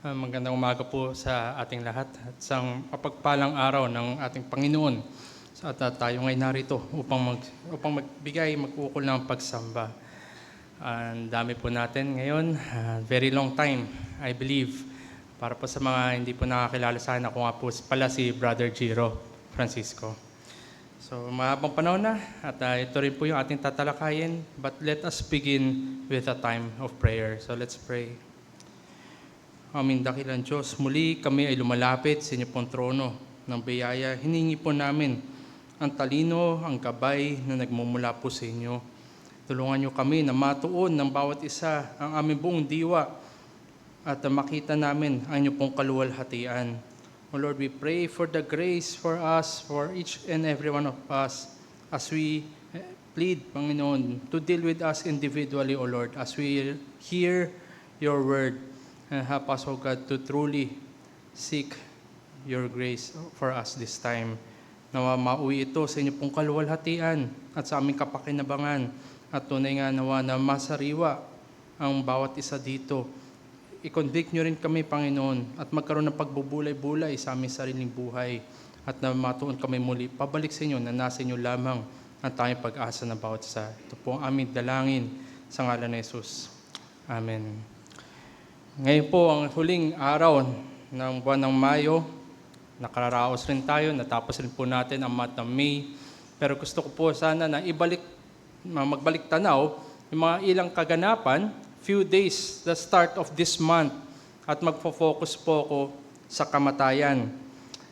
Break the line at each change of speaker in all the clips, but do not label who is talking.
Magandang umaga po sa ating lahat at isang mapagpalang araw ng ating Panginoon. At tayo ngayon narito upang magukol ng pagsamba. Ang dami po natin ngayon, very long time, I believe. Para po sa mga hindi po nakakilala sa akin, ako nga po pala si Brother Giro Francisco. So mahabang panahon na at ito rin po yung ating tatalakayin. But let us begin with a time of prayer. So let's pray. Aming dakilang Diyos, muli kami ay lumalapit sa inyo pong trono ng biyaya. Hiningi po namin ang talino, ang gabay na nagmumula po sa inyo. Tulungan niyo kami na matuon ng bawat isa ang aming buong diwa at makita namin ang inyo pong kaluwalhatian. O Lord, we pray for the grace for us, for each and every one of us, as we plead, Panginoon, to deal with us individually, O Lord, as we hear your word. And help us, O God, to truly seek your grace for us this time. Nawa mauwi ito sa inyo pong kaluwalhatian at sa aming kapakinabangan. At tunay nga nawa na masariwa ang bawat isa dito. I-convict nyo rin kami, Panginoon, at magkaroon ng pagbubulay-bulay sa aming sariling buhay. At na matuon kami muli, pabalik sa inyo na nasa inyo lamang ang tayong pag-asa ng bawat isa. Ito po ang aming dalangin sa ngalan ni Jesus. Amen. Ngayon po ang huling araw ng buwan ng Mayo. Nakararaos rin tayo, natapos rin po natin ang month ng May. Pero gusto ko po sana na magbalik tanaw yung mga ilang kaganapan, few days, the start of this month, at magfo-focus po ako sa kamatayan.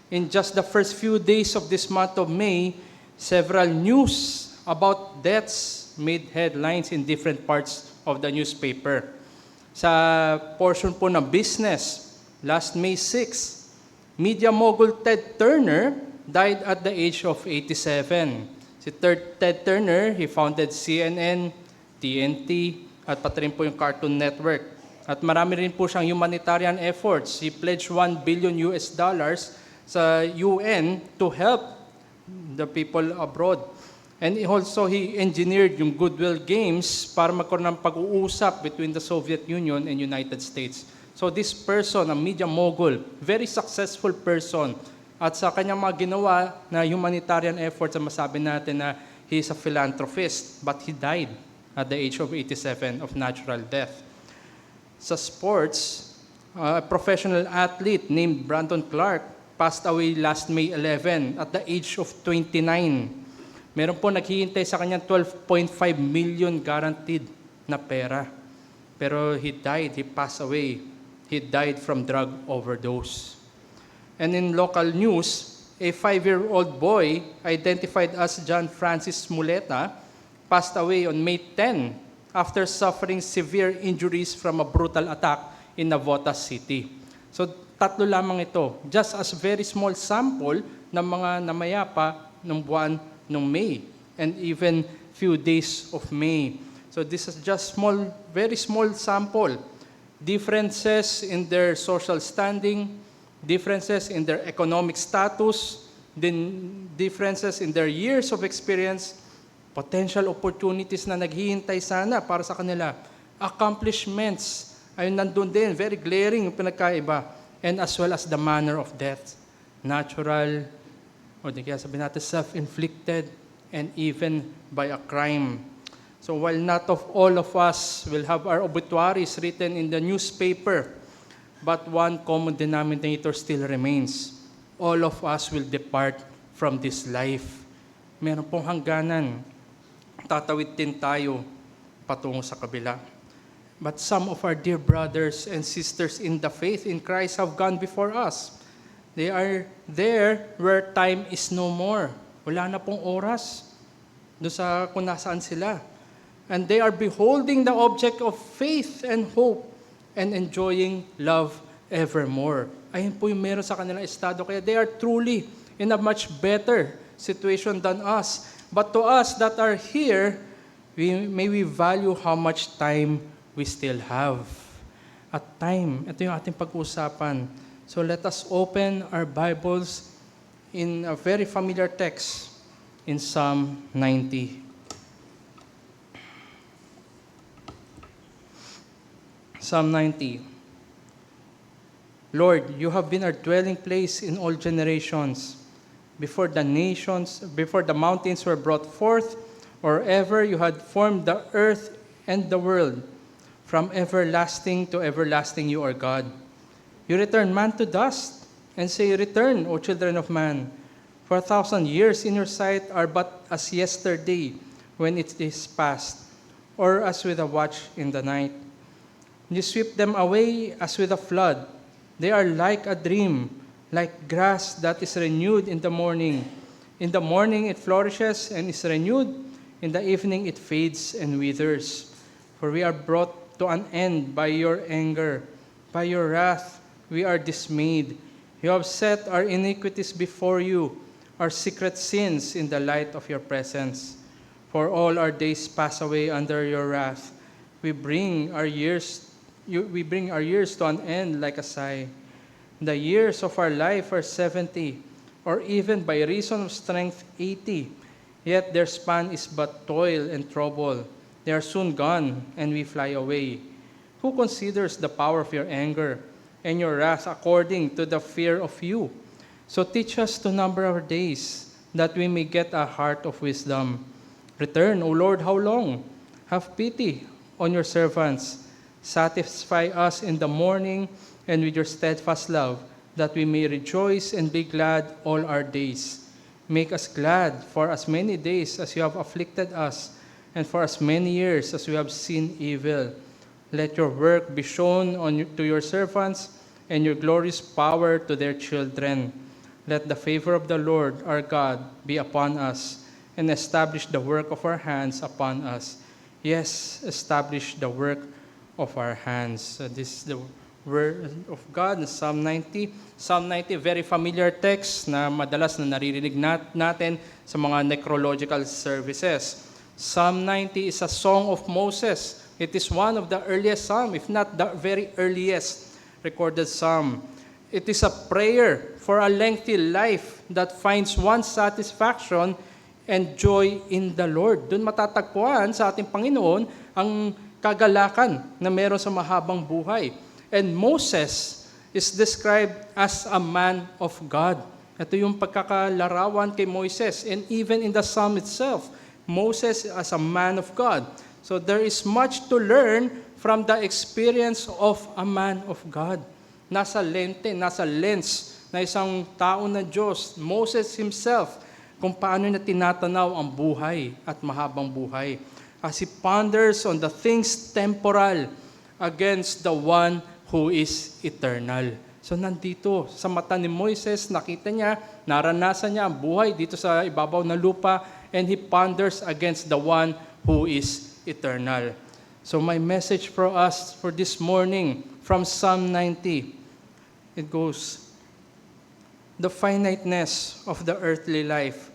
In just the first few days of this month of May, several news about deaths made headlines in different parts of the newspaper. Sa portion po ng business, last May 6, media mogul Ted Turner died at the age of 87. Si Ted Turner, he founded CNN, TNT, at pati rin po yung Cartoon Network. At marami rin po siyang humanitarian efforts. He pledged $1 billion sa UN to help the people abroad. And also, he engineered yung Goodwill Games para magkaroon ng pag-uusap between the Soviet Union and United States. So this person, a media mogul, very successful person, at sa kanyang mga ginawa na humanitarian efforts, masabi natin na he is a philanthropist, but he died at the age of 87 of natural death. Sa sports, a professional athlete named Brandon Clark passed away last May 11 at the age of 29. Meron po naghihintay sa kanya 12.5 million guaranteed na pera. Pero he passed away. He died from drug overdose. And in local news, a 5-year-old boy identified as John Francis Muleta passed away on May 10 after suffering severe injuries from a brutal attack in Navotas City. So tatlo lamang ito, just as very small sample ng mga namayapa ng buwan ng May, and even few days of May. So this is just very small sample. Differences in their social standing, differences in their economic status, then differences in their years of experience, potential opportunities na naghihintay sana para sa kanila. Accomplishments ay nandun din, very glaring yung pinagkaiba. And as well as the manner of death, natural, o di kaya sabihin natin self-inflicted, and even by a crime. So while not of all of us will have our obituaries written in the newspaper, but one common denominator still remains. All of us will depart from this life. Meron pong hangganan. Tatawid din tayo patungo sa kabila. But some of our dear brothers and sisters in the faith in Christ have gone before us. They are there where time is no more. Wala na pong oras doon sa kung nasaan sila. And they are beholding the object of faith and hope and enjoying love evermore. Ayun po yung meron sa kanilang estado. Kaya they are truly in a much better situation than us. But to us that are here, may we value how much time we still have. At time, ito yung ating pag-uusapan. So let us open our Bibles in a very familiar text in Psalm 90. Psalm 90. Lord, you have been our dwelling place in all generations. Before the mountains were brought forth, or ever you had formed the earth and the world. From everlasting to everlasting you are God. You return man to dust, and say, Return, O children of man. For 1,000 years in your sight are but as yesterday, when it is past, or as with a watch in the night. You sweep them away as with a flood. They are like a dream, like grass that is renewed in the morning. In the morning it flourishes and is renewed. In the evening it fades and withers. For we are brought to an end by your anger. By your wrath we are dismayed. You have set our iniquities before you, our secret sins in the light of your presence. For all our days pass away under your wrath. We bring our years to an end like a sigh. The years of our life are 70, or even by reason of strength 80. Yet their span is but toil and trouble. They are soon gone, and we fly away. Who considers the power of your anger and your wrath according to the fear of you? So teach us to number our days, that we may get a heart of wisdom. Return, O Lord, how long? Have pity on your servants. Satisfy us in the morning and with your steadfast love, that we may rejoice and be glad all our days. Make us glad for as many days as you have afflicted us, and for as many years as we have seen evil. Let your work be shown to your servants, and your glorious power to their children. Let the favor of the Lord our God be upon us, and establish the work of our hands upon us. Yes, establish the work of our hands. So this is the word of God, Psalm 90. Psalm 90, very familiar text na madalas na naririnig natin sa mga necrological services. Psalm 90 is a song of Moses. It is one of the earliest psalm, if not the very earliest recorded psalm. It is a prayer for a lengthy life that finds one's satisfaction and joy in the Lord. Doon matatagpuan sa ating Panginoon ang kagalakan na meron sa mahabang buhay. And Moses is described as a man of God. Ito yung pagkakalarawan kay Moses. And even in the psalm itself, Moses as a man of God. So there is much to learn from the experience of a man of God. Nasa lens na isang tao na Diyos, Moses himself, kung paano na tinatanaw ang buhay at mahabang buhay. As he ponders on the things temporal against the one who is eternal. So nandito, sa mata ni Moises, nakita niya, naranasan niya ang buhay dito sa ibabaw ng lupa, and he ponders against the one who is eternal. So my message for us for this morning from Psalm 90, it goes, the finiteness of the earthly life,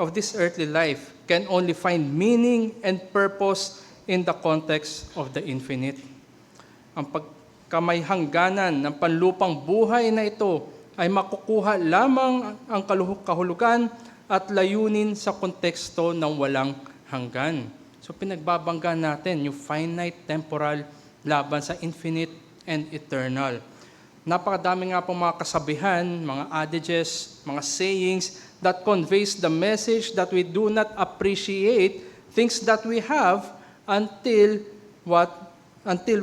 of this earthly life, can only find meaning and purpose in the context of the infinite. Ang pagkamayhangganan ng panlupang buhay na ito ay makukuha lamang ang kahulugan at layunin sa konteksto ng walang hanggan. So pinagbabangga natin yung finite, temporal, laban sa infinite and eternal. Napakadami nga pong mga kasabihan, mga adages, mga sayings that conveys the message that we do not appreciate things that we have until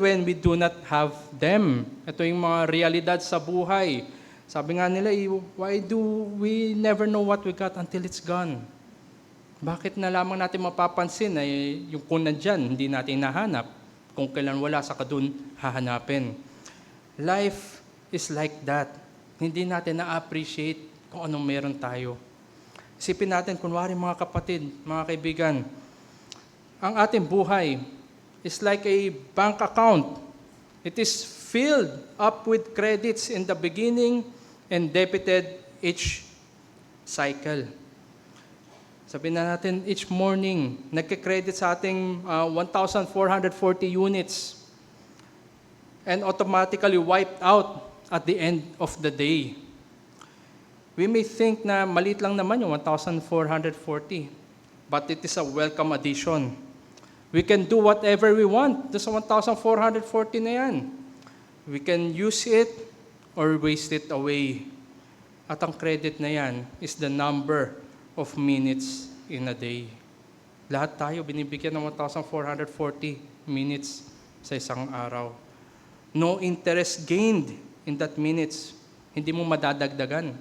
when we do not have them. Ito yung mga realidad sa buhay. Sabi nga nila, why do we never know what we got until it's gone? Bakit na lamang natin mapapansin ay yung kung nandyan, hindi natin nahanap. Kung kailan wala, saka dun hahanapin. Life is like that. Hindi natin na-appreciate kung anong meron tayo. Isipin natin, kunwari mga kapatid, mga kaibigan, ang ating buhay is like a bank account. It is filled up with credits in the beginning and debited each cycle. Sabihin na natin, each morning, nagka-credit sa ating 1,440 units and automatically wiped out at the end of the day. We may think na maliit lang naman yung 1,440, but it is a welcome addition. We can do whatever we want sa 1,440 na yan. We can use it or waste it away. At ang credit na yan is the number of minutes in a day. Lahat tayo binibigyan ng 1,440 minutes sa isang araw. No interest gained in that minutes. Hindi mo madadagdagan.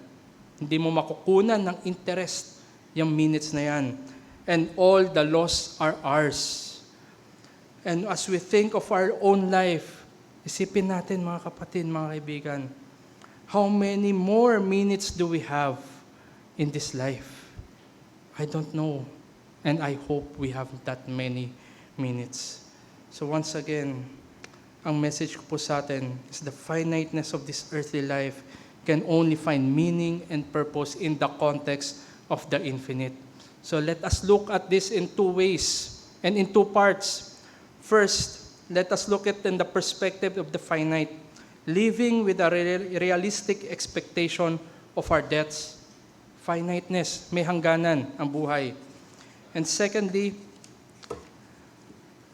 Hindi mo makukunan ng interest yung minutes na yan. And all the loss are ours. And as we think of our own life, isipin natin mga kapatid, mga kaibigan, how many more minutes do we have in this life? I don't know. And I hope we have that many minutes. So once again, ang message ko po sa atin is the finiteness of this earthly life can only find meaning and purpose in the context of the infinite. So let us look at this in two ways and in two parts. First, let us look at it in the perspective of the finite, living with a realistic expectation of our deaths. Finiteness, may hangganan ang buhay. And secondly,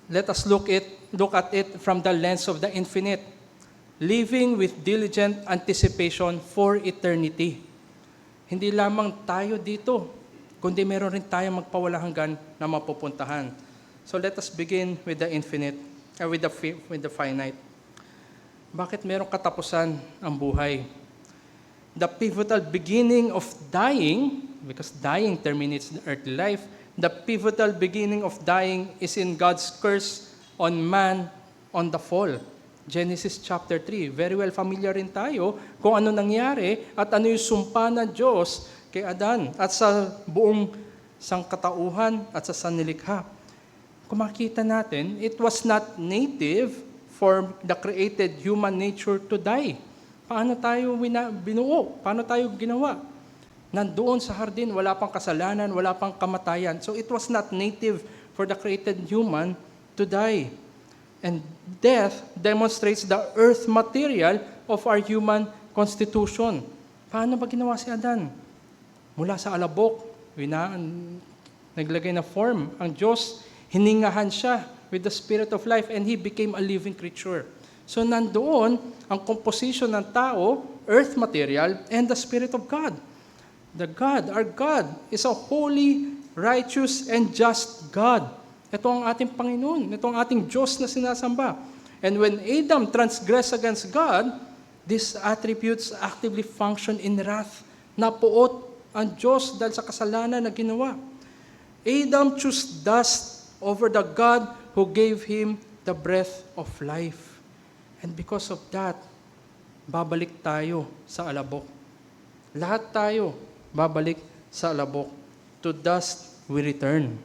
let us look at it from the lens of the infinite, living with diligent anticipation for eternity. Hindi lamang tayo dito, kundi meron rin tayong magpawalang hanggan na mapupuntahan. So let us begin with the infinite, with the finite. Bakit merong katapusan ang buhay? The pivotal beginning of dying, because dying terminates the earthly life, the pivotal beginning of dying is in God's curse on man on the fall. Genesis chapter 3. Very well familiar rin tayo kung ano nangyari at ano yung sumpa ng Diyos kay Adan at sa buong sangkatauhan at sa sanlilikha. Kung makita natin, it was not native for the created human nature to die. Paano tayo binuo? Paano tayo ginawa? Nandoon sa hardin, wala pang kasalanan, wala pang kamatayan. So it was not native for the created human to die. And death demonstrates the earth material of our human constitution. Paano ba ginawa si Adan? Mula sa alabok, naglagay na form ang Diyos, hiningahan siya with the spirit of life and he became a living creature. So nandoon ang composition ng tao, earth material, and the Spirit of God. Our God, is a holy, righteous, and just God. Ito ang ating Panginoon. Ito ang ating Diyos na sinasamba. And when Adam transgressed against God, these attributes actively function in wrath. Napuot ang Diyos dahil sa kasalanan na ginawa. Adam chose dust over the God who gave him the breath of life. And because of that, babalik tayo sa alabok. Lahat tayo babalik sa alabok. To dust we return.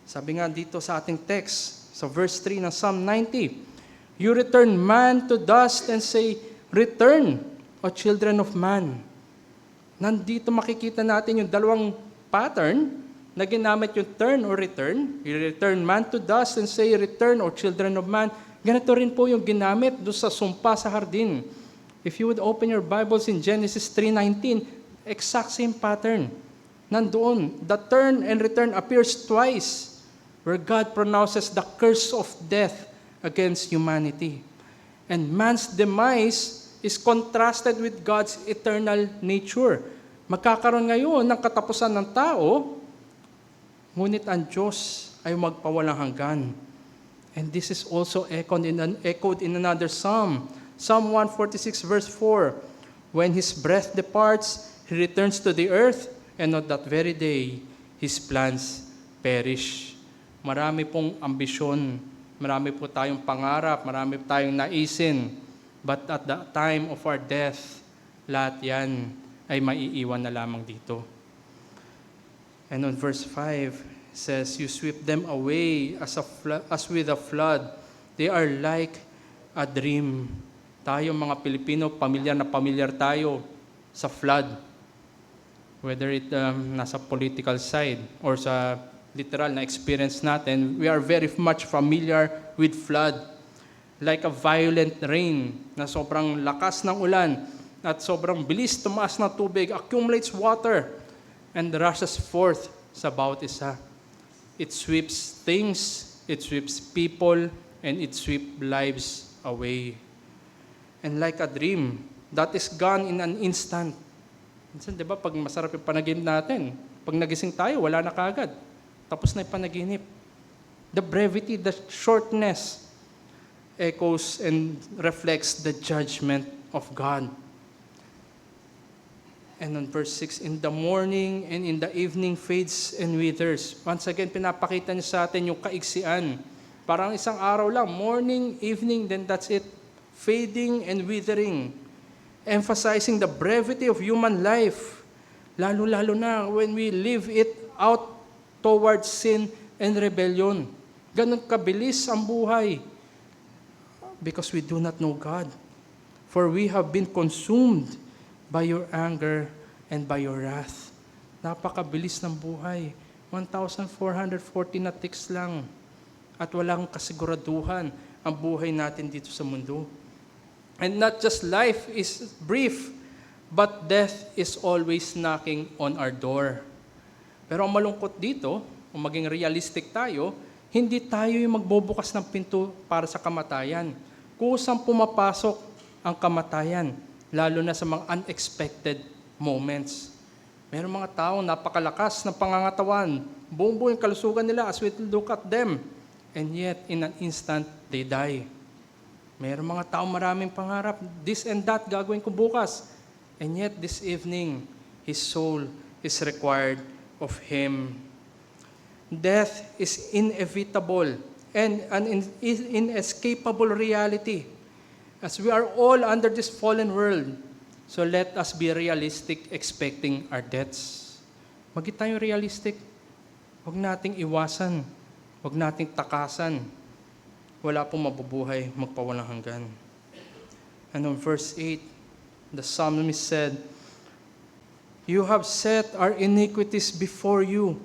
Sabi nga dito sa ating text, sa verse 3 ng Psalm 90, you return man to dust and say, return, O children of man. Nandito makikita natin yung dalawang pattern na ginamit yung turn or return. You return man to dust and say, return, O children of man. Ganito rin po yung ginamit doon sa sumpa sa hardin. If you would open your Bibles in Genesis 3:19, exact same pattern. Nandoon, the turn and return appears twice where God pronounces the curse of death against humanity. And man's demise is contrasted with God's eternal nature. Magkakaroon ngayon ng katapusan ng tao, ngunit ang Diyos ay magpawalang hanggan. And this is also echoed in another psalm. Psalm 146 verse 4. When his breath departs, he returns to the earth, and on that very day, his plans perish. Marami pong ambisyon, marami po tayong pangarap, marami po tayong naisin. But at the time of our death, lahat yan ay maiiwan na lamang dito. And on verse 5, says, you sweep them away as with a flood. They are like a dream. Tayo mga Pilipino, pamilyar na pamilyar tayo sa flood. Whether it nasa political side or sa literal na experience natin, we are very much familiar with flood. Like a violent rain na sobrang lakas ng ulan at sobrang bilis tumaas na tubig, accumulates water and rushes forth sa bawat isa. It sweeps things, it sweeps people, and it sweeps lives away. And like a dream, that is gone in an instant. Minsan, di ba, pag masarap yung panaginip natin, pag nagising tayo, wala na kaagad. Tapos na yung panaginip. The brevity, the shortness, echoes and reflects the judgment of God. And on verse 6, in the morning and in the evening fades and withers. Once again, pinapakita niya sa atin yung kaiksian. Parang isang araw lang, morning, evening, then that's it. Fading and withering. Emphasizing the brevity of human life. Lalo-lalo na when we live it out towards sin and rebellion. Ganun kabilis ang buhay. Because we do not know God. For we have been consumed by your anger and by your wrath. Napakabilis ng buhay. 1,440 na ticks lang. At walang kasiguraduhan ang buhay natin dito sa mundo. And not just life is brief, but death is always knocking on our door. Pero ang malungkot dito, kung maging realistic tayo, hindi tayo yung magbubukas ng pinto para sa kamatayan. Kusang pumapasok ang kamatayan, lalo na sa mga unexpected moments. Meron mga taong napakalakas ng pangangatawan, buong-buo yung kalusugan nila as we look at them, and yet in an instant, they die. Meron mga taong maraming pangarap, this and that gagawin ko bukas, and yet this evening, his soul is required of him. Death is inevitable and an inescapable reality. As we are all under this fallen world, so let us be realistic expecting our deaths. Maging tayo realistic. Huwag nating iwasan. Huwag nating takasan. Wala pong mabubuhay magpawalang hanggan. And on verse 8, the psalmist said, you have set our iniquities before you,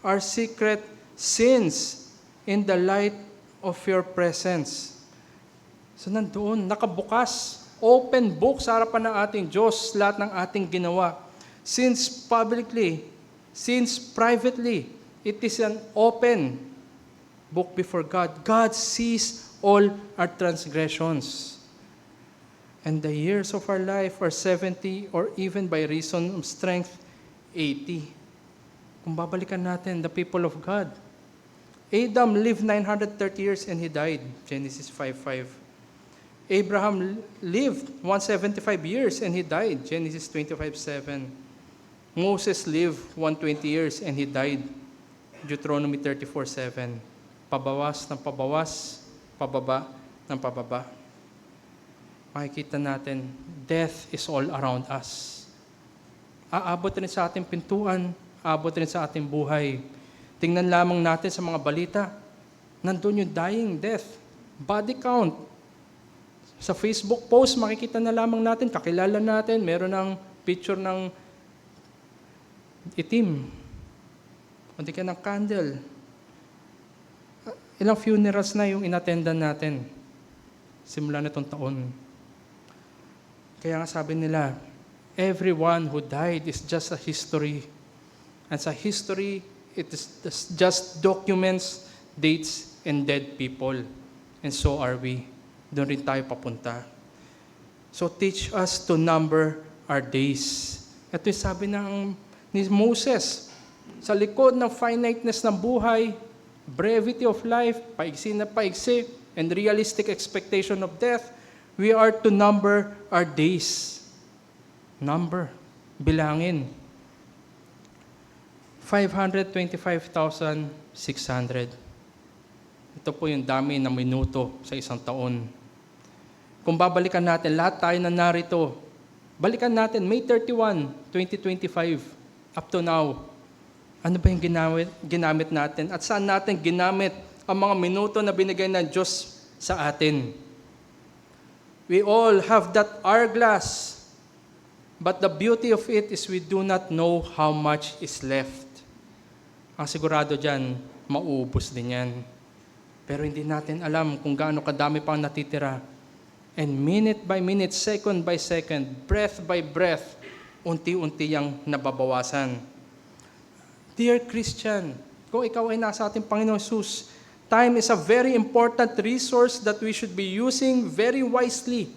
our secret sins in the light of your presence. So nandoon, nakabukas, open book sa harapan ng ating Diyos, lahat ng ating ginawa. Since publicly, since privately, it is an open book before God. God sees all our transgressions. And the years of our life are 70 or even by reason of strength, 80. Kung babalikan natin, the people of God. Adam lived 930 years and he died, Genesis 5:5. Abraham lived 175 years and he died, Genesis 25:7. Moses lived 120 years and he died, Deuteronomy 34:7. Pabawas ng pabawas, pababa ng pababa. Makikita natin, death is all around us. Aabot rin sa ating pintuan, aabot rin sa ating buhay. Tingnan lamang natin sa mga balita, nandun yung dying, death, body count. Sa Facebook post, makikita na lamang natin, kakilala natin, meron ng picture ng itim. Kundi ka ng candle. Ilang funerals na yung inattendan natin simula nitong taon. Kaya nga sabi nila, everyone who died is just a history. And sa history, it is just documents, dates, and dead people. And so are we. Doon rin tayo papunta. So teach us to number our days. Ito yung sabi ni Moses, sa likod ng finiteness ng buhay, brevity of life, paigsi na paigsi, and realistic expectation of death, we are to number our days. Number, bilangin. 525,600. Ito po yung dami ng minuto sa isang taon. Kung babalikan natin, lahat tayo na narito, balikan natin, May 31, 2025, up to now. Ano ba yung ginamit natin? At saan natin ginamit ang mga minuto na binigay ng Diyos sa atin? We all have that hourglass, but the beauty of it is we do not know how much is left. Ang sigurado dyan, mauubos din yan. Pero hindi natin alam kung gaano kadami pang natitira. And minute by minute, second by second, breath by breath, unti-unti yang nababawasan. Dear Christian, kung ikaw ay nasa ating Panginoon Jesus, time is a very important resource that we should be using very wisely.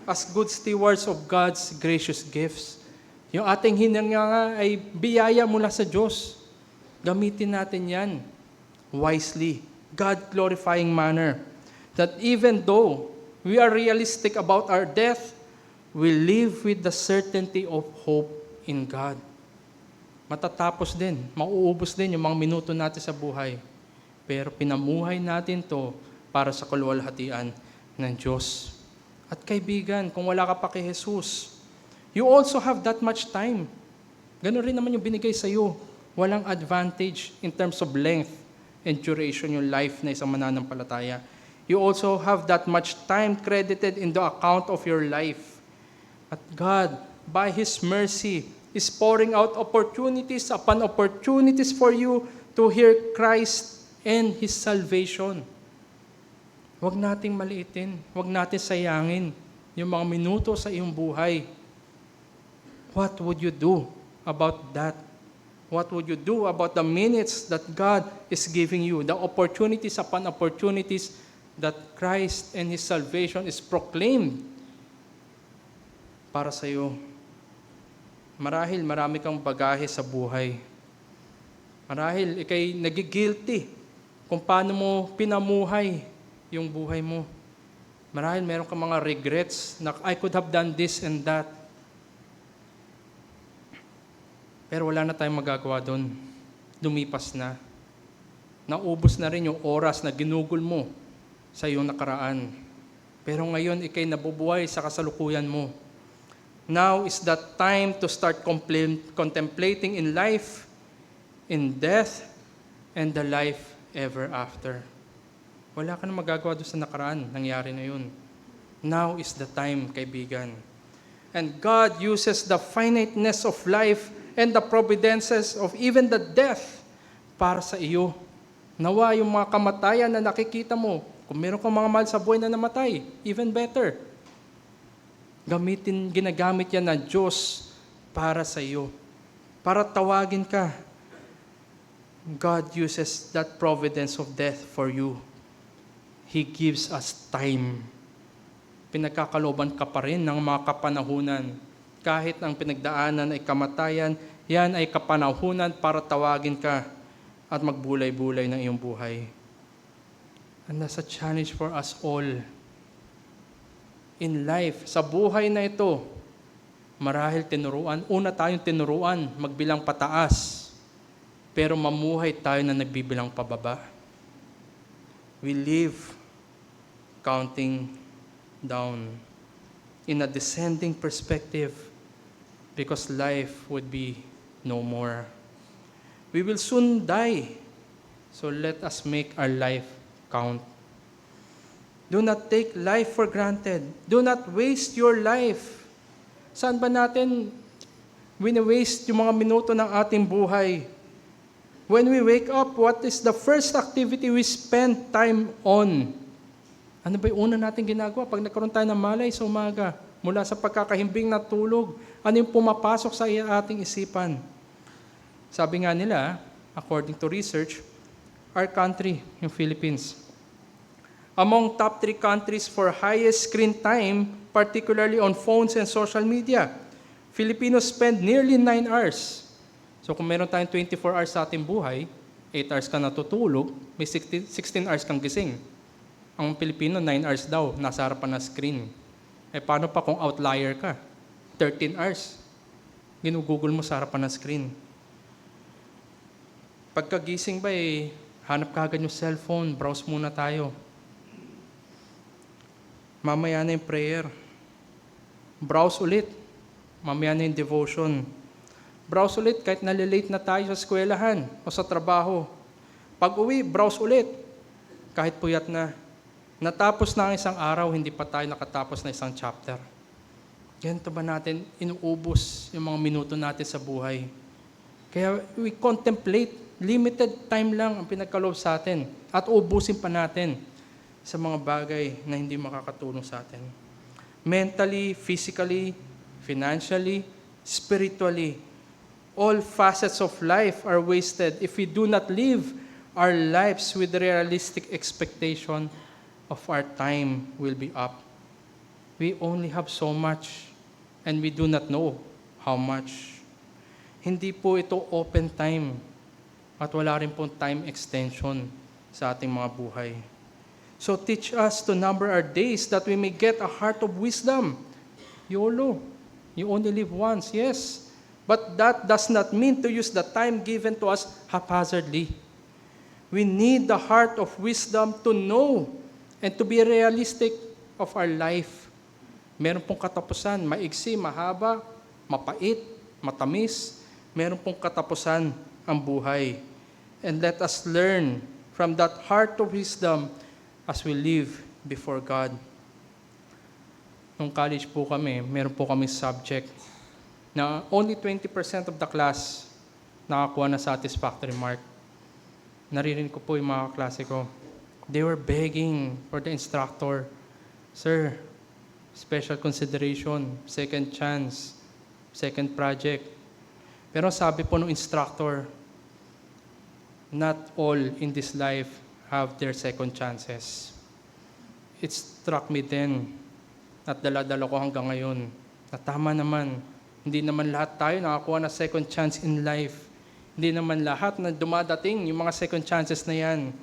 as good stewards of God's gracious gifts. Yung ating hinanga ay biyaya mula sa Diyos. Gamitin natin yan wisely, God-glorifying manner. That even though we are realistic about our death, we live with the certainty of hope in God. Matatapos din, mauubos din yung mga minuto natin sa buhay. Pero pinamuhay natin to para sa kaluwalhatian ng Diyos. At kaibigan, kung wala ka pa kay Jesus, you also have that much time. Ganun rin naman yung binigay sa iyo. Walang advantage in terms of length and duration yung life na isang mananampalataya. You also have that much time credited in the account of your life. At God, by His mercy, is pouring out opportunities upon opportunities for you to hear Christ and His salvation. Huwag nating maliitin, huwag natin sayangin yung mga minuto sa iyong buhay. What would you do about that? What would you do about the minutes that God is giving you, the opportunities upon opportunities that Christ and His salvation is proclaimed para sa iyo? Marahil marami kang bagahe sa buhay. Marahil ikay nagigilty kung paano mo pinamuhay yung buhay mo. Marahil meron kang mga regrets na I could have done this and that. Pero wala na tayong magagawa doon. Lumipas na. Naubos na rin yung oras na ginugol mo sa iyong nakaraan. Pero ngayon, ikay nabubuhay sa kasalukuyan mo. Now is that time to start contemplating in life, in death, and the life ever after. Wala ka na magagawa doon sa nakaraan. Nangyari na yun. Now is the time, kaibigan. And God uses the finiteness of life and the providences of even the death para sa iyo. Nawa yung mga kamatayan na nakikita mo, kung meron kang mga mahal sa buhay na namatay, even better. Ginagamit yan na Diyos para sa iyo. Para tawagin ka. God uses that providence of death for you. He gives us time. Pinagkakalooban ka pa rin ng mga kapanahunan. Kahit ang pinagdaanan ay kamatayan, yan ay kapanahunan para tawagin ka at magbulay-bulay ng iyong buhay. And that's a challenge for us all. In life, sa buhay na ito, marahil tinuruan. Una tayong tinuruan, magbilang pataas. Pero mamuhay tayo na nagbibilang pababa. We live counting down in a descending perspective because life would be no more. We will soon die, so let us make our life count. Do not take life for granted. Do not waste your life. Saan ba natin wini-waste yung mga minuto ng ating buhay? When we wake up, what is the first activity we spend time on? Ano ba yung una natin ginagawa pag nagkaroon tayo ng malay sa umaga? Mula sa pagkakahimbing na tulog, ano yung pumapasok sa ating isipan? Sabi nga nila, according to research, our country, yung Philippines, among top 3 countries for highest screen time, particularly on phones and social media, Filipinos spend nearly 9 hours. So kung meron tayong 24 hours sa ating buhay, 8 hours ka natutulog, may 16 hours kang gising. Ang Pilipino, 9 hours daw, nasa harapan na screen. Eh, paano pa kung outlier ka? 13 hours. Ginugugol mo sa harapan ng screen. Pagkagising ba, hanap ka agad yung cellphone, browse muna tayo. Mamaya na yung prayer. Browse ulit. Mamaya na yung devotion. Browse ulit kahit nalilate na tayo sa eskwelahan o sa trabaho. Pag uwi, browse ulit. Kahit puyat na. Natapos na ang isang araw, hindi pa tayo nakatapos na isang chapter. Ganito ba natin inuubos yung mga minuto natin sa buhay? Kaya we contemplate, limited time lang ang pinagkaloob sa atin at ubusin pa natin sa mga bagay na hindi makakatulong sa atin. Mentally, physically, financially, spiritually, all facets of life are wasted if we do not live our lives with realistic expectation of our time will be up. We only have so much and we do not know how much. Hindi po ito open time at wala rin pong time extension sa ating mga buhay. So teach us to number our days that we may get a heart of wisdom. YOLO. You only live once, yes. But that does not mean to use the time given to us haphazardly. We need the heart of wisdom to know and to be realistic of our life. Meron pong katapusan, maigsi, mahaba, mapait, matamis. Meron pong katapusan ang buhay. And let us learn from that heart of wisdom as we live before God. Nung college po kami, meron po kami subject na only 20% of the class nakakuha na satisfactory mark. Naririnig ko po yung mga klase ko. They were begging for the instructor, "Sir, special consideration, second chance, second project." Pero sabi po ng instructor, not all in this life have their second chances. It struck me then, at dala-dala ko hanggang ngayon, na tama naman. Hindi naman lahat tayo nakakuha na second chance in life. Hindi naman lahat na dumadating yung mga second chances na yan.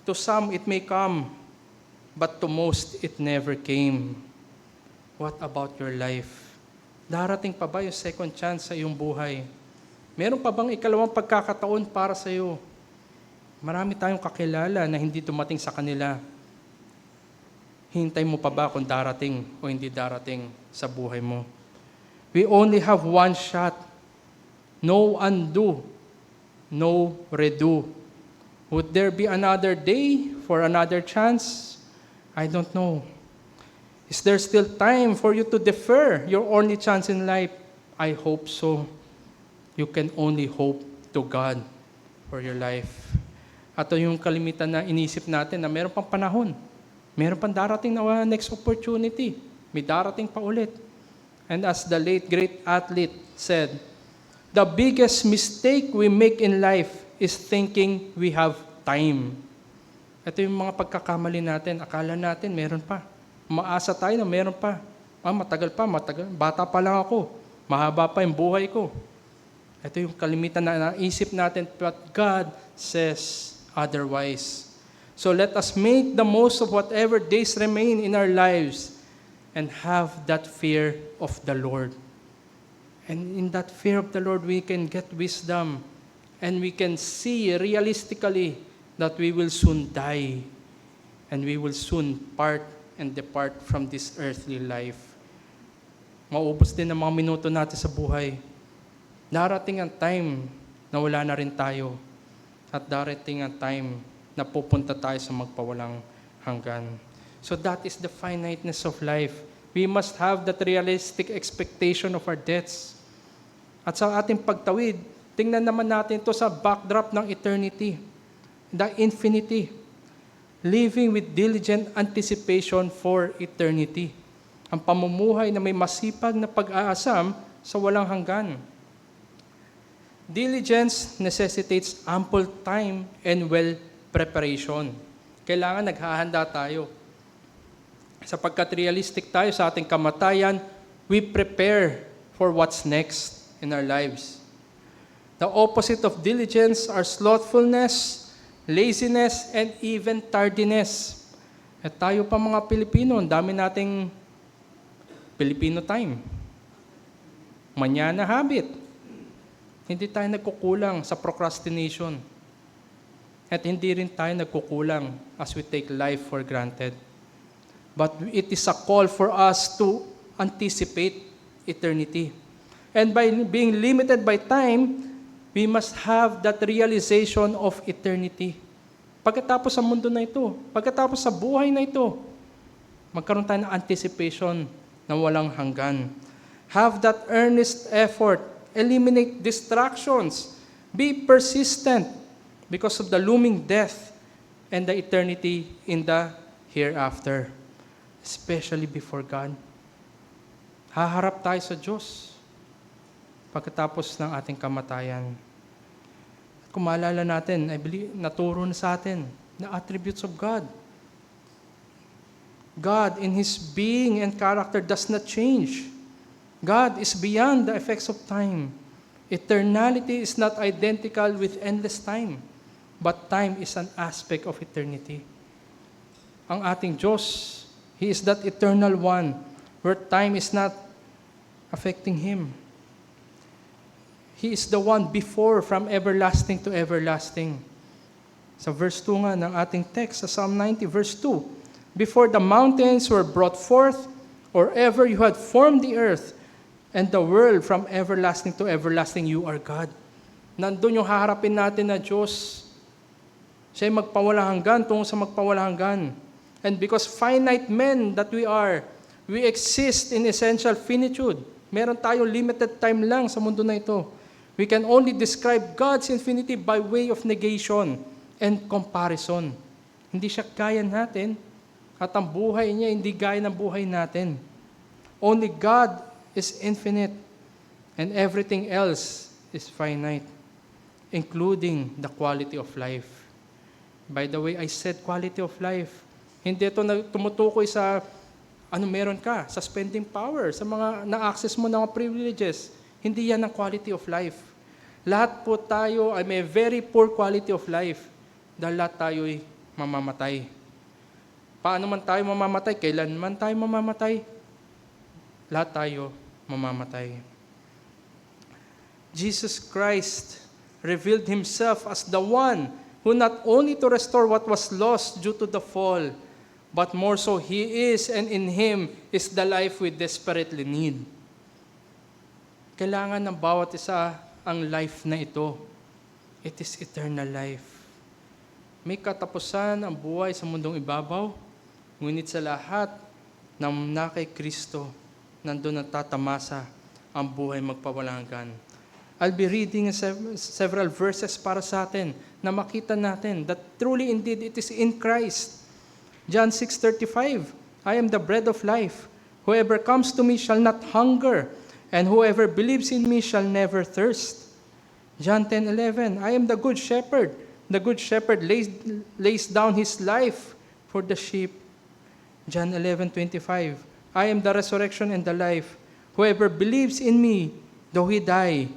To some, it may come, but to most, it never came. What about your life? Darating pa ba yung second chance sa iyong buhay? Meron pa bang ikalawang pagkakataon para sa iyo? Marami tayong kakilala na hindi dumating sa kanila. Hintay mo pa ba kung darating o hindi darating sa buhay mo? We only have one shot. No undo, no redo. Would there be another day for another chance? I don't know. Is there still time for you to defer your only chance in life? I hope so. You can only hope to God for your life. At yung kalimitan na inisip natin na meron pang panahon. Meron pang darating na next opportunity. May darating pa ulit. And as the late great athlete said, the biggest mistake we make in life is thinking we have time. Ito yung mga pagkakamali natin. Akala natin meron pa. Maasa tayo na meron pa. Matagal pa. Bata pa lang ako. Mahaba pa yung buhay ko. Ito yung kalimitan na naisip natin, but God says otherwise. So let us make the most of whatever days remain in our lives and have that fear of the Lord. And in that fear of the Lord, we can get wisdom and we can see realistically that we will soon die and we will soon part and depart from this earthly life. Maubos din ang mga minuto natin sa buhay. Darating ang time na wala na rin tayo at darating ang time na pupunta tayo sa magpawalang hanggan. So that is the finiteness of life. We must have that realistic expectation of our deaths. At sa ating pagtawid, tingnan naman natin ito sa backdrop ng eternity, the infinity. Living with diligent anticipation for eternity. Ang pamumuhay na may masipag na pag-aasam sa walang hanggan. Diligence necessitates ample time and well preparation. Kailangan naghahanda tayo. Sapagkat realistic tayo sa ating kamatayan, we prepare for what's next in our lives. The opposite of diligence are slothfulness, laziness, and even tardiness. At tayo pa mga Pilipino, ang dami nating Filipino time. Manyana habit. Hindi tayo nagkukulang sa procrastination. At hindi rin tayo nagkukulang as we take life for granted. But it is a call for us to anticipate eternity. And by being limited by time, we must have that realization of eternity. Pagkatapos sa mundo na ito, pagkatapos sa buhay na ito, magkaroon tayo ng anticipation na walang hanggan. Have that earnest effort. Eliminate distractions. Be persistent because of the looming death and the eternity in the hereafter. Especially before God. Haharap tayo sa Diyos pagkatapos ng ating kamatayan. Kung maalala natin, I believe, naturo na sa atin na attributes of God. God in His being and character does not change. God is beyond the effects of time. Eternality is not identical with endless time, but time is an aspect of eternity. Ang ating Diyos, He is that eternal one where time is not affecting Him. He is the one before from everlasting to everlasting. Sa verse 2 nga ng ating text, sa Psalm 90, verse 2, before the mountains were brought forth, or ever you had formed the earth, and the world from everlasting to everlasting, you are God. Nandun yung haharapin natin na Diyos. Siya'y magpawalang hanggan, tungo sa magpawalang hanggan. And because finite men that we are, we exist in essential finitude. Meron tayong limited time lang sa mundo na ito. We can only describe God's infinity by way of negation and comparison. Hindi siya gaya natin, at ang buhay niya hindi gaya ng buhay natin. Only God is infinite, and everything else is finite, including the quality of life. By the way, I said quality of life. Hindi ito tumutukoy sa meron ka, sa spending power, sa mga na-access mo ng mga privileges. Hindi yan ang quality of life. Lahat po tayo ay may very poor quality of life dahil lahat tayo ay mamamatay. Paano man tayo mamamatay? Kailan man tayo mamamatay? Lahat tayo mamamatay. Jesus Christ revealed Himself as the one who not only to restore what was lost due to the fall, but more so He is, and in Him is the life we desperately need. Kailangan ng bawat isa ang life na ito. It is eternal life. May katapusan ang buhay sa mundong ibabaw, ngunit sa lahat ng na kay Kristo, nandun ang tatamasa ang buhay magpawalang hanggan. I'll be reading several verses para sa atin na makita natin that truly indeed it is in Christ. John 6:35, I am the bread of life. Whoever comes to me shall not hunger, and whoever believes in me shall never thirst. John 10:11, I am the good shepherd. The good shepherd lays down his life for the sheep. John 11:25, I am the resurrection and the life. Whoever believes in me, though he die,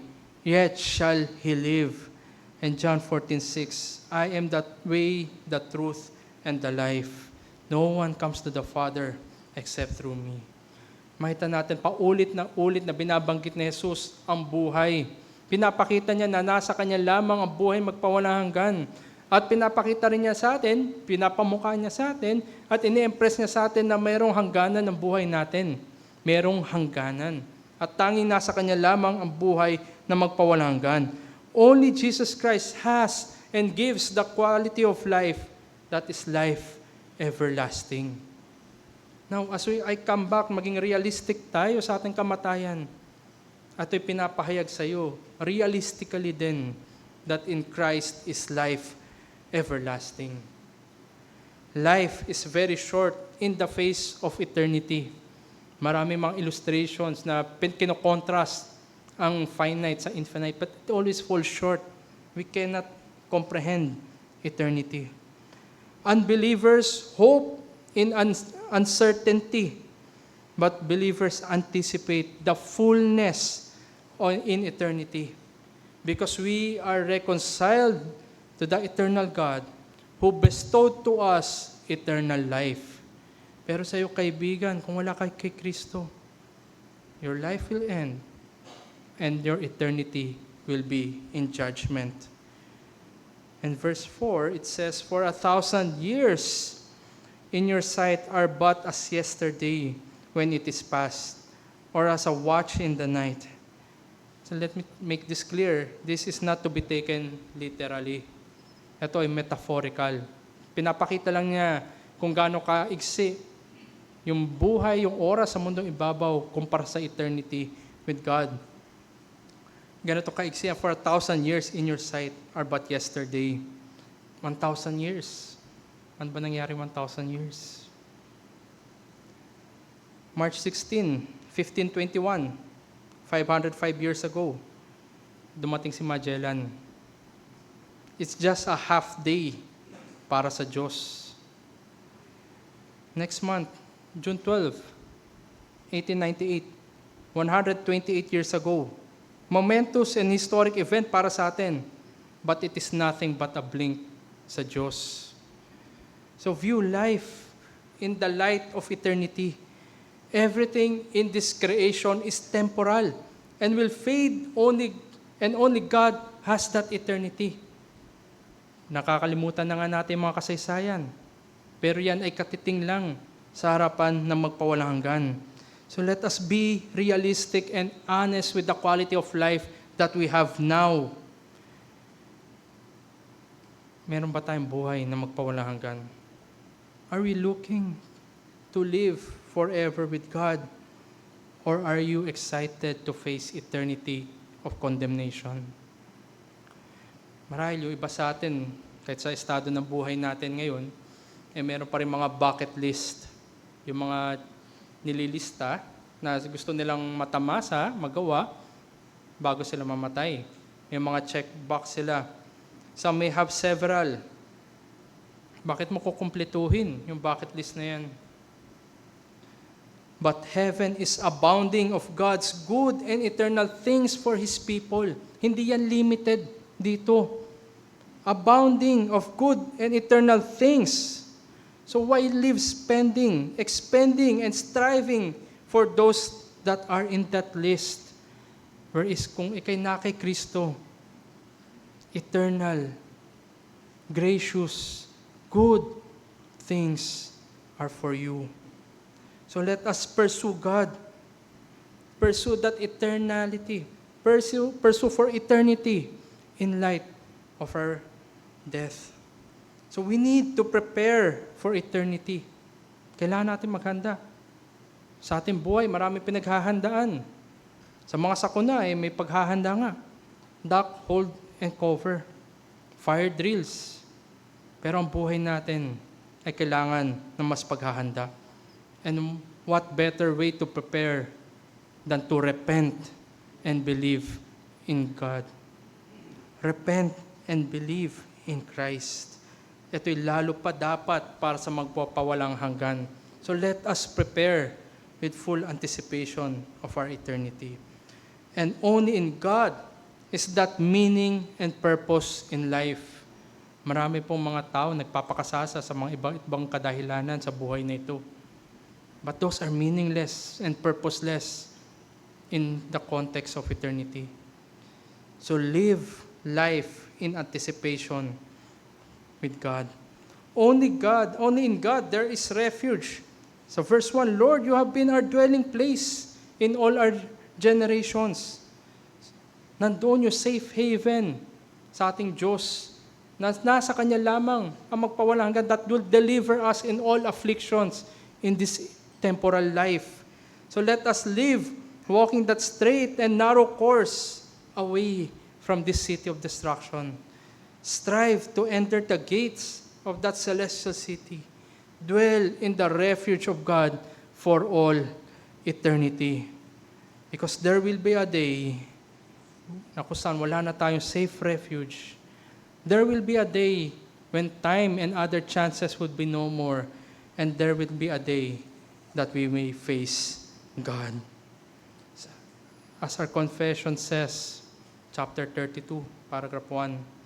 yet shall he live. And John 14:6, I am the way, the truth, and the life. No one comes to the Father except through me. Makita natin paulit na binabanggit ni Jesus ang buhay. Pinapakita niya na nasa Kanya lamang ang buhay magpawalang hanggan. At pinapakita rin niya sa atin, pinapamukha niya sa atin, at ini-impress niya sa atin na mayroong hangganan ng buhay natin. Mayroong hangganan. At tanging nasa Kanya lamang ang buhay na magpawalang hanggan. Only Jesus Christ has and gives the quality of life that is life everlasting. Now, as I come back, maging realistic tayo sa ating kamatayan. At ito'y pinapahayag sa iyo, realistically din, that in Christ is life everlasting. Life is very short in the face of eternity. Marami mga illustrations na kinokontrast ang finite sa infinite, but it always falls short. We cannot comprehend eternity. Unbelievers hope in uncertainty, but believers anticipate the fullness in eternity, because we are reconciled to the eternal God who bestowed to us eternal life. Pero sa iyo, kaibigan, kung wala kay Kristo, your life will end and your eternity will be in judgment. And verse 4, it says, For 1,000 years in your sight are but as yesterday when it is past, or as a watch in the night. So let me make this clear. This is not to be taken literally. Ito ay metaphorical. Pinapakita lang niya kung gaano kaigsi yung buhay, yung oras sa mundong ibabaw kumpara sa eternity with God. Ganito kaigsi, for 1,000 years in your sight are but yesterday. 1,000 years. Ano ba nangyari 1,000 years? March 16, 1521, 505 years ago, dumating si Magellan. It's just a half day para sa Diyos. Next month, June 12, 1898, 128 years ago. Momentous and historic event para sa atin, but it is nothing but a blink sa Diyos. So view life in the light of eternity. Everything in this creation is temporal and will fade and only God has that eternity. Nakakalimutan na nga natin mga kasaysayan. Pero yan ay katiting lang sa harapan ng magpawalang hanggan. So let us be realistic and honest with the quality of life that we have now. Meron ba tayong buhay na magpawalang hanggan? Are we looking to live forever with God? Or are you excited to face eternity of condemnation? Marahil yung iba sa atin, kahit sa estado ng buhay natin ngayon, meron pa rin mga bucket list. Yung mga nililista na gusto nilang matamasa, magawa, bago sila mamatay. May mga checkbox sila. Some may have several. Bakit mo kukumpletuhin yung bucket list na yan? But heaven is abounding of God's good and eternal things for His people. Hindi yan limited dito. Abounding of good and eternal things. So why live spending, expending, and striving for those that are in that list? Whereas kung ikay na kay Kristo, eternal, gracious, good things are for you. So let us pursue God. Pursue that eternality. Pursue for eternity in light of our death. So we need to prepare for eternity. Kailangan natin maghanda. Sa ating buhay, marami pinaghahandaan. Sa mga sakuna, may paghahanda nga. Duck, hold, and cover. Fire drills. Pero ang buhay natin ay kailangan ng mas paghahanda. And what better way to prepare than to repent and believe in God? Repent and believe in Christ. Ito'y lalo pa dapat para sa magpapawalang hanggan. So let us prepare with full anticipation of our eternity. And only in God is that meaning and purpose in life. Marami pong mga tao nagpapakasasa sa mga ibang kadahilanan sa buhay na ito. But those are meaningless and purposeless in the context of eternity. So live life in anticipation with God. Only in God there is refuge. So verse 1, Lord, you have been our dwelling place in all our generations. Nandoon yung safe haven sa ating Diyos. Nasa Kanya lamang ang magpawalang hanggan that will deliver us in all afflictions in this temporal life. So let us live walking that straight and narrow course away from this city of destruction. Strive to enter the gates of that celestial city. Dwell in the refuge of God for all eternity. Because there will be a day na kung saan wala na tayong safe refuge. There will be a day when time and other chances would be no more. And there will be a day that we may face God. As our confession says, chapter 32, paragraph 1,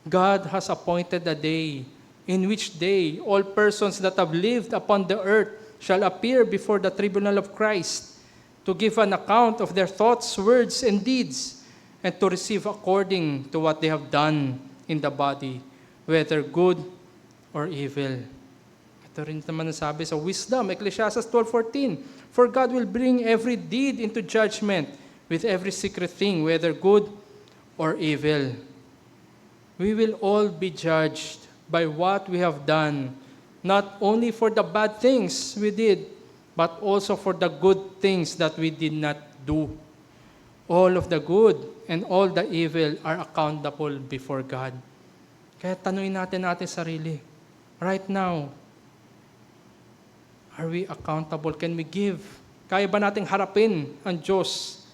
God has appointed a day in which day all persons that have lived upon the earth shall appear before the tribunal of Christ to give an account of their thoughts, words, and deeds, and to receive according to what they have done in the body, whether good or evil. Ito rin naman nasabi sa Wisdom, Ecclesiastes 12:14. For God will bring every deed into judgment with every secret thing, whether good or evil. We will all be judged by what we have done, not only for the bad things we did, but also for the good things that we did not do. All of the good and all the evil are accountable before God. Kaya tanungin natin sarili, right now, are we accountable? Can we give? Kaya ba nating harapin ang Diyos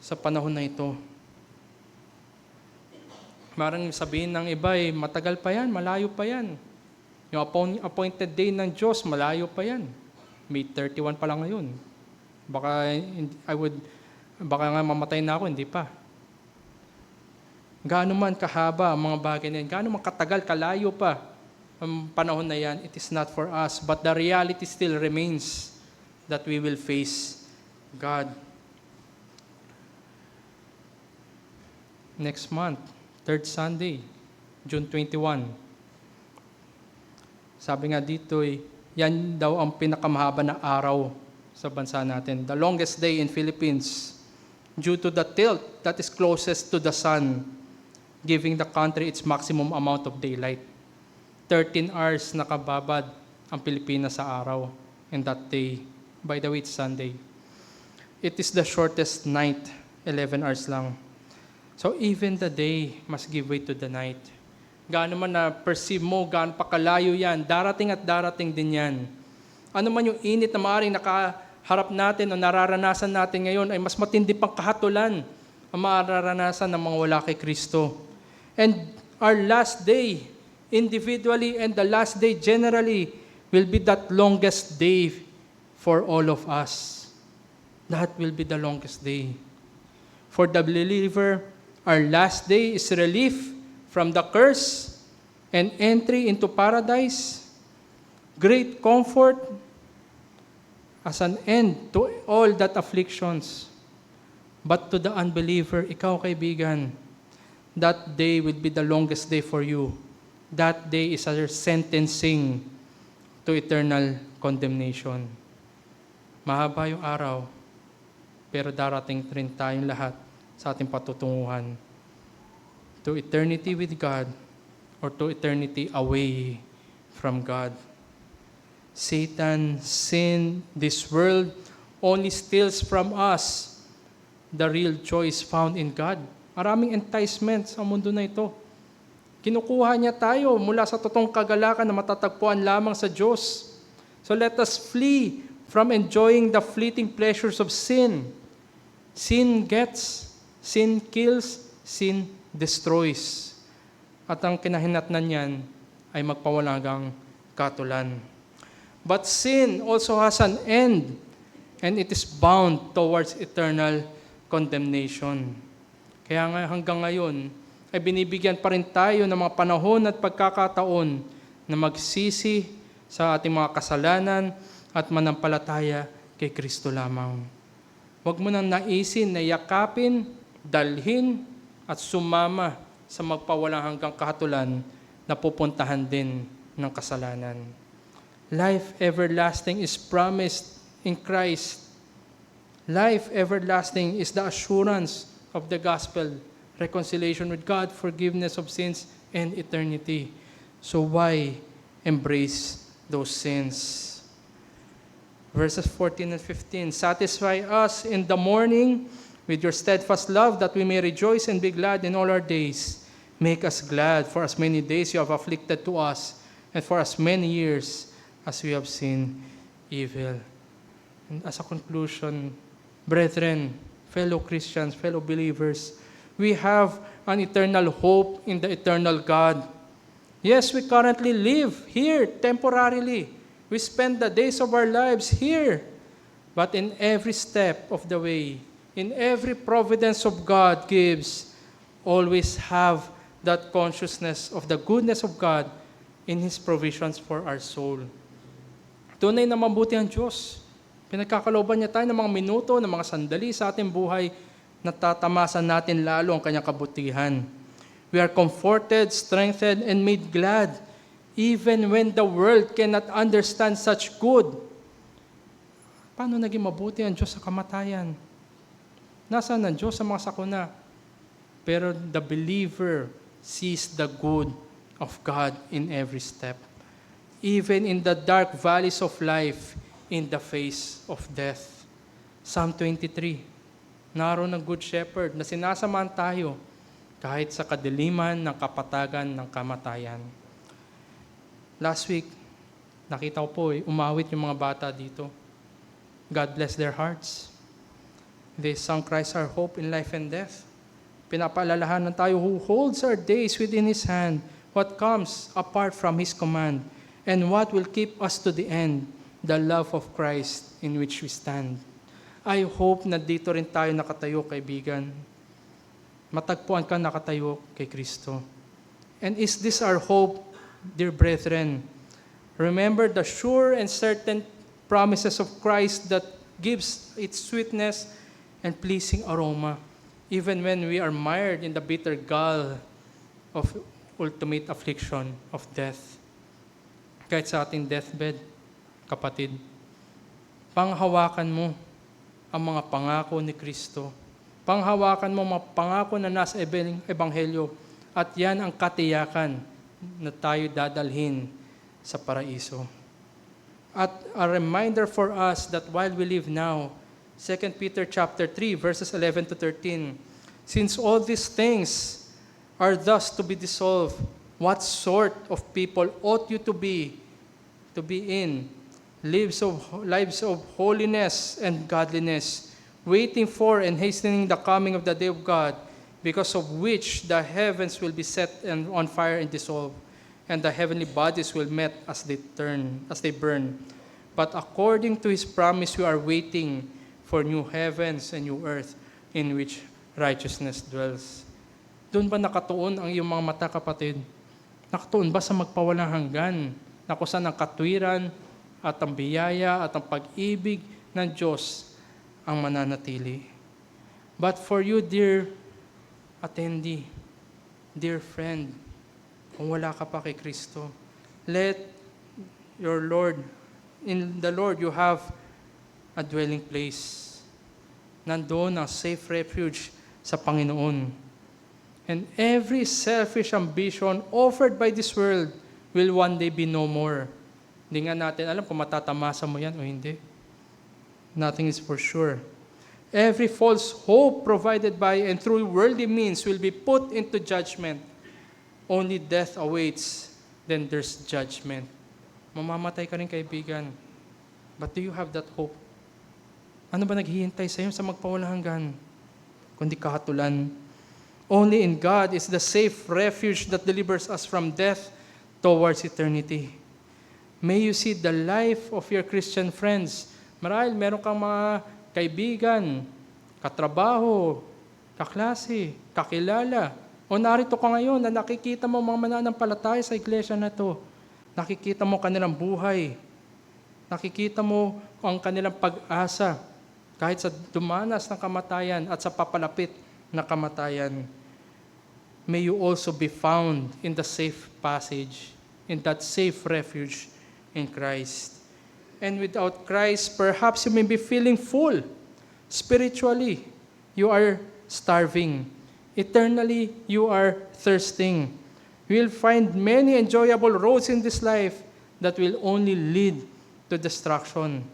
sa panahon na ito? Marang sabihin ng iba, matagal pa yan, malayo pa yan. Yung appointed day ng Diyos, malayo pa yan. May 31 pa lang ngayon. Baka nga mamatay na ako, hindi pa. Gaano man kahaba ang mga bagay na yan, gaano man katagal, kalayo pa ang panahon na yan, it is not for us. But the reality still remains that we will face God. Next month, third Sunday, June 21. Sabi nga dito, yan daw ang pinakamahaba na araw sa bansa natin. The longest day in Philippines due to the tilt that is closest to the sun, giving the country its maximum amount of daylight. 13 hours nakababad ang Pilipinas sa araw in that day. By the way, it's Sunday. It is the shortest night, 11 hours lang. So even the day must give way to the night. Gaano man na-perceive mo, gaano pa kalayo yan, darating at darating din yan. Ano man yung init na maaaring nakaharap natin o nararanasan natin ngayon ay mas matindi pang kahatulan ang mararanasan ng mga wala kay Kristo. And our last day, individually and the last day generally, will be that longest day for all of us. That will be the longest day. For the believer, our last day is relief from the curse and entry into paradise, great comfort as an end to all that afflictions. But to the unbeliever, ikaw kaibigan, that day will be the longest day for you. That day is a sentencing to eternal condemnation. Mahaba yung araw, pero darating rin tayong lahat sa ating patutunguhan to eternity with God or to eternity away from God. Satan, sin, this world only steals from us the real joy is found in God. Maraming enticements sa mundo na ito. Kinukuha niya tayo mula sa totoong kagalakan na matatagpuan lamang sa Diyos. So let us flee from enjoying the fleeting pleasures of sin. Sin gets, sin kills, sin destroys. At ang kinahinatnan niyan ay magpawalagang katulan. But sin also has an end, and it is bound towards eternal condemnation. Kaya nga hanggang ngayon, ay binibigyan pa rin tayo ng mga panahon at pagkakataon na magsisi sa ating mga kasalanan at manampalataya kay Kristo lamang. Huwag mo nang naisin na yakapin, dalhin, at sumama sa magpawalang hanggang kahatulan na pupuntahan din ng kasalanan. Life everlasting is promised in Christ. Life everlasting is the assurance of the gospel, reconciliation with God, forgiveness of sins, and eternity. So why embrace those sins? Verses 14 and 15, satisfy us in the morning with your steadfast love, that we may rejoice and be glad in all our days. Make us glad for as many days you have afflicted to us, and for as many years as we have seen evil. And as a conclusion, brethren, fellow Christians, fellow believers, we have an eternal hope in the eternal God. Yes, we currently live here temporarily. We spend the days of our lives here. But in every step of the way, in every providence of God gives, always have that consciousness of the goodness of God in His provisions for our soul. Tunay na mabuti ang Diyos. Pinagkakalooban niya tayo ng mga minuto, ng mga sandali sa ating buhay, natatamasan natin lalo ang kanyang kabutihan. We are comforted, strengthened, and made glad, even when the world cannot understand such good. Paano naging mabuti ang Diyos sa kamatayan? Nasaan ang Diyos sa mga sakuna? Pero the believer sees the good of God in every step. Even in the dark valleys of life, in the face of death. Psalm 23, naroon ng Good Shepherd na sinasamahan tayo kahit sa kadiliman ng kapatagan ng kamatayan. Last week, nakita ko po umawit yung mga bata dito. God bless their hearts. They sang Christ our hope in life and death. Pinapaalalahanan tayo who holds our days within His hand, what comes apart from His command, and what will keep us to the end. the love of Christ in which we stand. I hope na dito rin tayo nakatayo, kaibigan. Matagpuan ka nakatayo kay Kristo. And is this our hope, dear brethren? Remember the sure and certain promises of Christ that gives its sweetness and pleasing aroma, even when we are mired in the bitter gall of ultimate affliction of death. Kahit sa ating deathbed, kapatid, panghawakan mo ang mga pangako ni Kristo. Panghawakan mo mga pangako na nasa Ebanghelyo, at yan ang katiyakan na tayo dadalhin sa paraiso. At a reminder for us that while we live now, 2 Peter chapter 3, verses 11 to 13, since all these things are thus to be dissolved, what sort of people ought you to be in? Lives of holiness and godliness, waiting for and hastening the coming of the day of God, because of which the heavens will be set on fire and dissolved, and the heavenly bodies will melt as they burn. But according to His promise, we are waiting for new heavens and new earth in which righteousness dwells. Doon ba nakatuon ang iyong mga mata, kapatid? Nakatuon ba sa magpawalang hanggan, na kung saan ang katwiran at ang biyaya at ang pag-ibig ng Diyos ang mananatili? But for you, dear attendee, dear friend, kung wala ka pa kay Kristo, let your Lord, in the Lord you have a dwelling place. Nandoon ang safe refuge sa Panginoon. And every selfish ambition offered by this world will one day be no more. Hindi nga natin alam kung matatamasa mo yan o hindi. Nothing is for sure. Every false hope provided by and through worldly means will be put into judgment. Only death awaits, then there's judgment. Mamamatay ka rin, kaibigan. But do you have that hope? Ano ba naghihintay sa iyo sa magpawalang hanggan? Kundi kahatulan. Only in God is the safe refuge that delivers us from death towards eternity. May you see the life of your Christian friends. Marahil meron kang mga kaibigan, katrabaho, kaklase, kakilala, o narito ka ngayon na nakikita mo mga mananampalataya sa iglesia na to. Nakikita mo kanilang buhay. Nakikita mo ang kanilang pag-asa kahit sa dumanas ng kamatayan at sa papalapit na kamatayan. May you also be found in the safe passage, in that safe refuge in Christ. And without Christ, perhaps you may be feeling full. Spiritually, you are starving. Eternally, you are thirsting. You will find many enjoyable roads in this life that will only lead to destruction.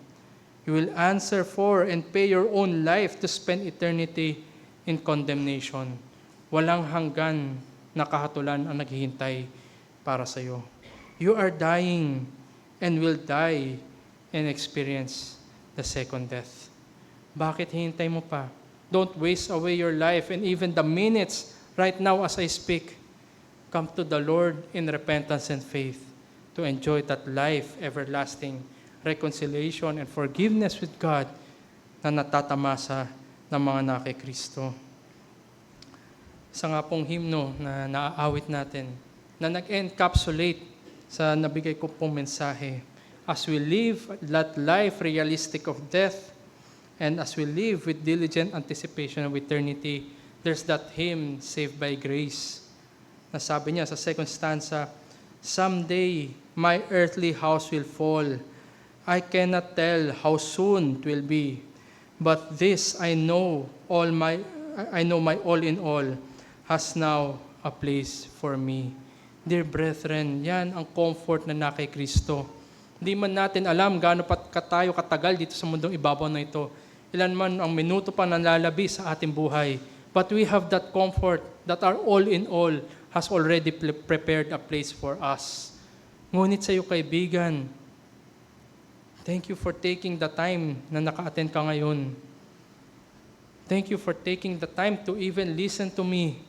You will answer for and pay your own life to spend eternity in condemnation. Walang hanggan na kahatulan ang naghihintay para sa iyo. You are dying and will die and experience the second death. Bakit hihintay mo pa? Don't waste away your life and even the minutes right now as I speak. Come to the Lord in repentance and faith to enjoy that life, everlasting reconciliation and forgiveness with God na natatamasa ng mga naki Kristo. Isa nga pong hymno na naaawit natin na nag-encapsulate sa nabigay ko pong mensahe. As we live that life realistic of death, and as we live with diligent anticipation of eternity, there's that hymn, Saved by Grace. Nasabi niya sa second stanza, someday my earthly house will fall. I cannot tell how soon it will be. But this I know my all in all has now a place for me. Dear brethren, yan ang comfort na kay Kristo. Hindi man natin alam gaano pa tayo katagal dito sa mundong ibabaw na ito. Ilan man ang minuto pa nanlalabi sa ating buhay. But we have that comfort that our all in all has already prepared a place for us. Ngunit sa iyo, kaibigan, thank you for taking the time na naka-attend ka ngayon. Thank you for taking the time to even listen to me.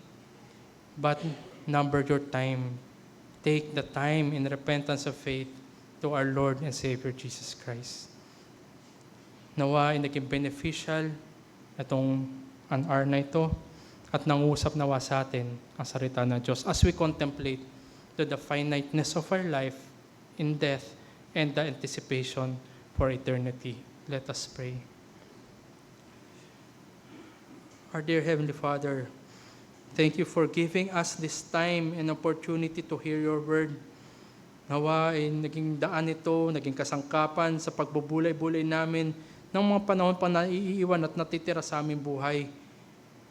But number your time. Take the time in repentance of faith to to our Lord and Savior Jesus Christ. Nawa ay naging beneficial itong an hour na ito at nangusap nawa sa atin ang salita ng Diyos as we contemplate the finiteness of our life in death and the anticipation for eternity. Let us pray. Our dear Heavenly Father, thank you for giving us this time and opportunity to hear your word. Nawa ay naging daan ito, naging kasangkapan sa pagbubulay-bulay namin ng mga panahon pa na iiwan at natitira sa aming buhay.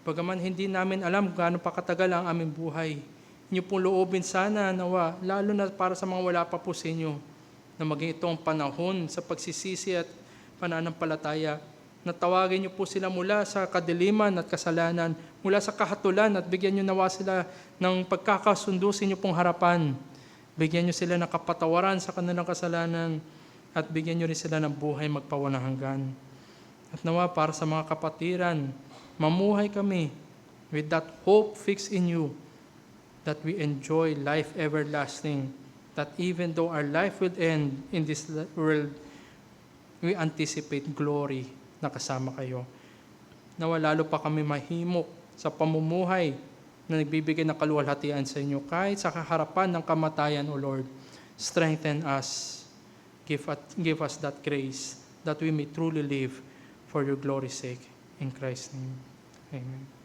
Bagaman hindi namin alam gaano pa katagal ang aming buhay, inyo pong loobin sana, nawa, lalo na para sa mga wala pa po sa inyo, na maging itong panahon sa pagsisisi at pananampalataya. Natawagin niyo po sila mula sa kadiliman at kasalanan, mula sa kahatulan at bigyan niyo nawa sila ng pagkakasundo sa inyo pong harapan. Bigyan niyo sila ng kapatawaran sa kanilang kasalanan at bigyan niyo rin sila ng buhay magpawalang hanggan. At nawa para sa mga kapatiran, mamuhay kami with that hope fixed in you, that we enjoy life everlasting, that even though our life will end in this world, we anticipate glory na kasama kayo. Nawa lalo pa kami mahimok sa pamumuhay na nagbibigay ng kaluwalhatian sa inyo kahit sa kaharapan ng kamatayan, O Lord. Strengthen us. Give us that grace that we may truly live for your glory's sake. In Christ's name, amen.